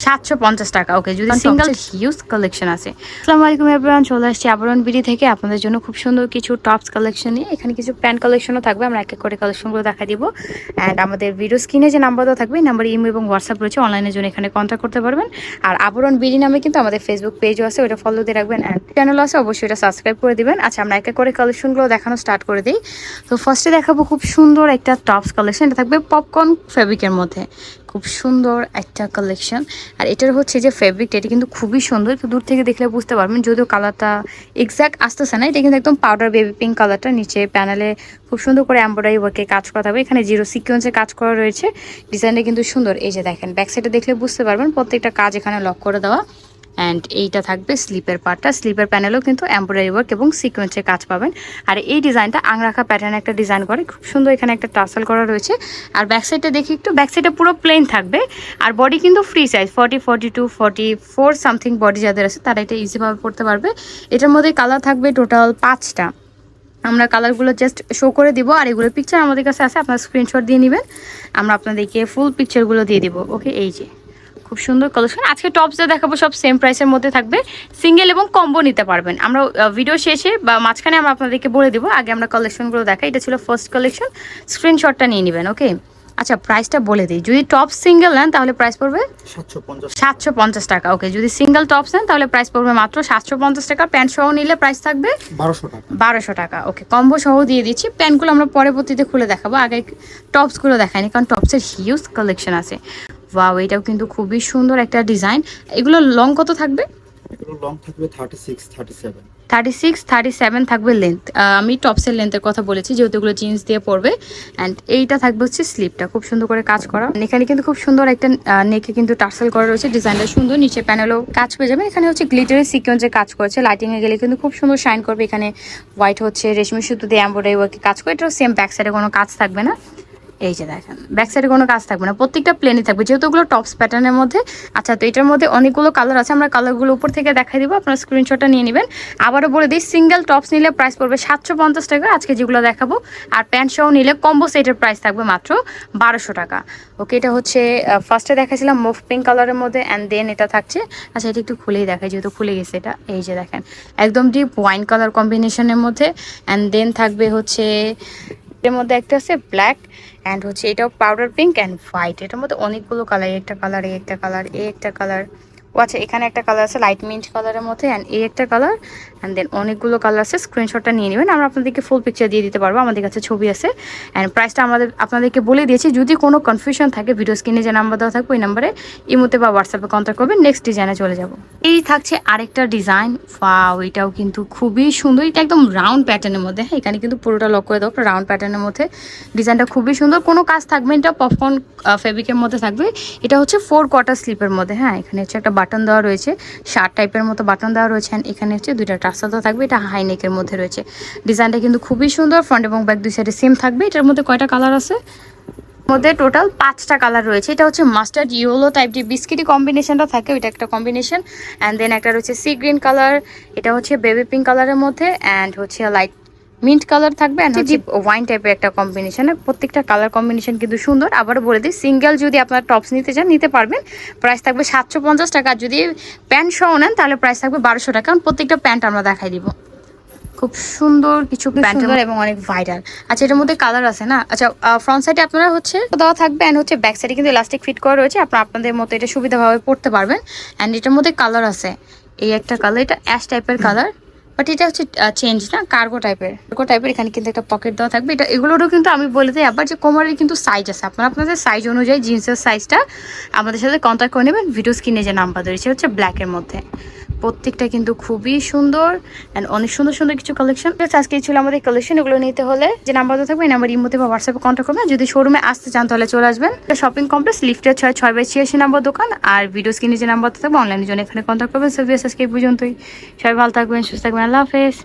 750 টাকা। ওকে, যদি single huge collection আছে। আসসালামু আলাইকুম এভরিওয়ান, চলে আসছি আবরণ বিডি থেকে আপনাদের জন্য খুব সুন্দর কিছু টপস কালেকশন নিয়ে। এখানে কিছু প্যান্ট কালেকশনও থাকবে, আমরা এক এক করে কালেকশনগুলো দেখা দিব। অ্যান্ড আমাদের ভিডিও স্ক্রিনে যে নাম্বার দেওয়া থাকবে, এই নাম্বারে ইমো এবং হোয়াটসঅ্যাপ রয়েছে, অনলাইনের জন্য এখানে কন্ট্যাক্ট করতে পারবেন। আর আবরণ বিডি নামে কিন্তু আমাদের ফেসবুক পেজও আছে, ওটা ফলো দিয়ে রাখবেন। অ্যান্ড চ্যানেল আছে, অবশ্যই এটা সাবস্ক্রাইব করে দিবেন। আচ্ছা, আমরা এক এক করে কালেকশনগুলো দেখানো স্টার্ট করে দিই। তো ফার্স্টে দেখাবো খুব সুন্দর একটা টপস কালেকশন, এটা থাকবে পপকর্ন ফেব্রিকের মধ্যে। খুব সুন্দর একটা কালেকশন। আর এটার হচ্ছে যে ফেব্রিকটা, এটা কিন্তু খুবই সুন্দর, একটু দূর থেকে দেখলে বুঝতে পারবেন, যদিও কালারটা এক্স্যাক্ট আসতেছে না। এটা কিন্তু একদম পাউডার বেবি পিঙ্ক কালারটা। নিচে প্যানেলে খুব সুন্দর করে এমব্রয়ডারি ওয়ার্কে কাজ করা হবে, এখানে জিরো সিকোয়েন্সে কাজ করা রয়েছে। ডিজাইনটা কিন্তু সুন্দর। এই যে দেখেন, ব্যাক সাইডে দেখলে বুঝতে পারবেন প্রত্যেকটা কাজ এখানে লক করে দেওয়া। অ্যান্ড এইটা থাকবে স্লিপের পার্টটা, স্লিপের প্যানেলেও কিন্তু এমব্রয়ডারি ওয়ার্ক এবং সিকোয়েন্সের কাজ পাবেন। আর এই ডিজাইনটা আংরাখা প্যাটার্ন একটা ডিজাইন করে, খুব সুন্দর। এখানে একটা টাসেল করা রয়েছে। আর ব্যাক সাইডটা দেখি একটু, ব্যাক সাইডটা পুরো প্লেন থাকবে। আর বডি কিন্তু ফ্রি সাইজ 40, 42, 44 সামথিং বডি যাদের আছে তারা এটা ইজিভাবে পড়তে পারবে। এটার মধ্যে কালার থাকবে টোটাল 5টা। আমরা কালারগুলো জাস্ট শো করে দিব, আর এগুলো পিকচার আমাদের কাছে আছে, আপনার স্ক্রিনশট দিয়ে নেবেন, আমরা আপনাদেরকে ফুল পিকচারগুলো দিয়ে দিব। ওকে, এই যে খুব সুন্দর কালেকশন। আজকে টপস যা দেখাবো সব সেম প্রাইসের মধ্যে থাকবে, সিঙ্গেল এবং কম্বো নিতে পারবেন। আমরা ভিডিও শেষে বা মাঝখানে আমরা আপনাদেরকে বলে দিব, আগে আমরা কালেকশনগুলো দেখাই। এটা ছিল ফার্স্ট কালেকশন, স্ক্রিনশটটা নিয়ে নেবেন। ওকে, আচ্ছা প্রাইসটা বলে দিই। যদি টপ সিঙ্গেল নেন তাহলে প্রাইস পড়বে 750 টাকা। ওকে, যদি সিঙ্গেল টপস নেন তাহলে প্রাইস পড়বে মাত্র 750 টাকা। প্যান্ট সহ নিলে প্রাইস থাকবে 1200 টাকা। ওকে, কম্বো সহ দিয়ে দিচ্ছি। প্যান্টগুলো আমরা পরবর্তীতে খুলে দেখাবো, আগে টপসগুলো দেখাইনি, কারণ টপসের হিউজ কালেকশন আছে। ওয়াও, এটাও কিন্তু খুবই সুন্দর একটা ডিজাইন। এগুলো লং কত থাকবে? এগুলো লং থাকবে 36, 37। 36, 37 থাকবে লেন্থ। আমি টপসের লেন্থের কথা বলেছি, যেহেতু এগুলো জিন্স দিয়ে পরবে। অ্যান্ড এইটা থাকবে হচ্ছে স্লিপটা, খুব সুন্দর করে কাজ করা। এখানে কিন্তু খুব সুন্দর একটা নেকে কিন্তু টার্সেল করা রয়েছে, ডিজাইনটা সুন্দর। নিচে প্যানেলও কাজ পেয়ে যাবে। এখানে হচ্ছে গ্লিটারের সিকোয়েন্সে কাজ করেছে, লাইটিংয়ে গেলে কিন্তু খুব সুন্দর শাইন করবে। এখানে হোয়াইট হচ্ছে রেশমি সুতো দিয়ে এমব্রয়ডারি ওয়ার্কে কাজ করে। এটাও সেম, ব্যাক সাইডে কোনো কাজ থাকবে না। এই যে দেখেন, ব্যাক সাইডে কোনো কাজ থাকবে না, প্রত্যেকটা প্লেনই থাকবে, যেহেতু ওগুলো টপস প্যাটার্নের মধ্যে। আচ্ছা, তো এটার মধ্যে অনেকগুলো কালার আছে, আমরা কালারগুলো উপর থেকে দেখাই দিব, আপনার স্ক্রিনশটটা নিয়ে নেবেন। আবারও বলে দিই, সিঙ্গেল টপস নিলে প্রাইস পড়বে 750 টাকা আজকে যেগুলো দেখাবো। আর প্যান্ট সহ নিলে কম্বো সেটের প্রাইস থাকবে মাত্র 1200 টাকা। ওকে, এটা হচ্ছে ফার্স্টে দেখাছিলাম মুভ পিঙ্ক কালারের মধ্যে, অ্যান্ড দেন এটা থাকছে। আচ্ছা, এটা একটু খুলেই দেখায়, যেহেতু খুলে গেছে এটা। এই যে দেখেন, একদম ডিপ ওয়াইন কালার কম্বিনেশনের মধ্যে। অ্যান্ড দেন থাকবে হচ্ছে এর মধ্যে একটা আছে ব্ল্যাক, অ্যান্ড হচ্ছে এটাও পাউডার পিঙ্ক অ্যান্ড হোয়াইট। এটার মধ্যে অনেকগুলো কালার, একটা কালার, একটা কালার, একটা কালার। ও আচ্ছা, এখানে একটা কালার আছে লাইট মিন্ট কালারের মধ্যে, অ্যান্ড একটা কালার। অ্যান্ড দেন অনেকগুলো কালার আছে, স্ক্রিনশটটা নিয়ে নেবেন, আমরা আপনাদেরকে ফুল পিকচার দিয়ে দিতে পারবো, আমাদের কাছে ছবি আছে। অ্যান্ড প্রাইসটা আপনাদেরকে বলে দিয়েছি। যদি কোনো কনফিউশন থাকে, ভিডিও স্ক্রিনে যে নাম্বার দেওয়া থাকবে ওই নাম্বারে ইমোতে বা হোয়াটসঅ্যাপে কন্ট্যাক্ট করবেন। নেক্সট ডিজাইনে চলে যাব। এই থাকছে আরেকটা ডিজাইন। ওয়াও, এটাও কিন্তু খুবই সুন্দর। এটা একদম রাউন্ড প্যাটার্নের মধ্যে। হ্যাঁ, এখানে কিন্তু পুরোটা লক করে দাও, রাউন্ড প্যাটার্নের মধ্যে। ডিজাইনটা খুবই সুন্দর, কোনো কাজ থাকবে। এটা পপকর্ন ফেব্রিকের মধ্যে থাকবে। এটা হচ্ছে 4 কোয়ার্টার স্লিপের মধ্যে। হ্যাঁ, এখানে হচ্ছে একটা বাটন দেওয়া রয়েছে, শার্ট টাইপের মতো বাটন দেওয়া রয়েছে। এখানে হচ্ছে 2টা টাসেল দেওয়া থাকবে, এটা হাই নেকের মধ্যে রয়েছে। ডিজাইনটা কিন্তু খুবই সুন্দর, ফ্রন্ট এবং ব্যাক দুই সাইডে সেম থাকবে। এটার মধ্যে কয়টা কালার আছে? মধ্যে টোটাল 5টা কালার রয়েছে। এটা হচ্ছে মাস্টার্ড ইয়েলো টাইপ, যে বিস্কিটি কম্বিনেশনটা থাকে ওইটা একটা কম্বিনেশন। অ্যান্ড দেন একটা রয়েছে সি গ্রিন কালার, এটা হচ্ছে বেবি পিঙ্ক কালারের মধ্যে। অ্যান্ড হচ্ছে লাইট মিন্ট কালার থাকবে, অ্যান্ড হচ্ছে ওয়াইন টাইপের একটা কম্বিনেশনের। প্রত্যেকটা কালার কম্বিনেশন কিন্তু সুন্দর। আবারও বলে দিই, সিঙ্গেল যদি আপনার টপস নিতে চান নিতে পারবেন, প্রাইস থাকবে 750 টাকা। যদি প্যান্ট সহ নেন তাহলে প্রাইস থাকবে 1200 টাকা, কারণ প্রত্যেকটা প্যান্ট আমরা দেখাই দিব। খুব সুন্দর কিছু প্যান্ট এবং অনেক ভাইরাল। আচ্ছা, এটার মধ্যে কালার আছে না? আচ্ছা, ফ্রন্ট সাইডে আপনারা হচ্ছে দেওয়া থাকবে, অ্যান্ড হচ্ছে ব্যাক সাইডে কিন্তু ইলাস্টিক ফিট করা রয়েছে, আপনাদের মতো এটা সুবিধাভাবে পড়তে পারবেন। অ্যান্ড এটার মধ্যে কালার আছে, এই একটা কালার, এটা অ্যাশ টাইপের কালার, বাট এটা হচ্ছে চেঞ্জ না, কার্গো টাইপের। এখানে কিন্তু একটা পকেট দেওয়া থাকবে। এটা এগুলোরও কিন্তু আমি বলে দিই আবার, যে কোমরের কিন্তু সাইজ আছে, আপনাদের সাইজ অনুযায়ী জিন্সের সাইজটা আমাদের সাথে কন্ট্যাক্ট করে নেবেন। ভিডিও স্ক্রিনে যে নাম্বার রয়েছে হচ্ছে ব্ল্যাকের মধ্যে। প্রত্যেকটা কিন্তু খুবই সুন্দর, অ্যান্ড অনেক সুন্দর সুন্দর কিছু কালেকশন। আজকে ছিল আমাদের কালেকশন। এগুলো নিতে হলে যে নাম্বারটা থাকবে এই নাম্বার ইমোতে বা হোয়াটসঅ্যাপে কন্ট্যাক্ট করবেন। যদি শোরুমে আসতে চান তাহলে চলে আসবেন। শপিং কমপ্লেক্স লিফটের 6/86 নম্বর দোকান। আর ভিডিও স্ক্রিনে যে নাম্বারটা থাকবে অনলাইনের জন্য এখানে কন্ট্যাক্ট করবেন। সো ভিউয়ার্স, আজকে এই পর্যন্তই। সবাই ভালো থাকবেন, সুস্থ থাকবেন। আল্লাহ হাফেজ।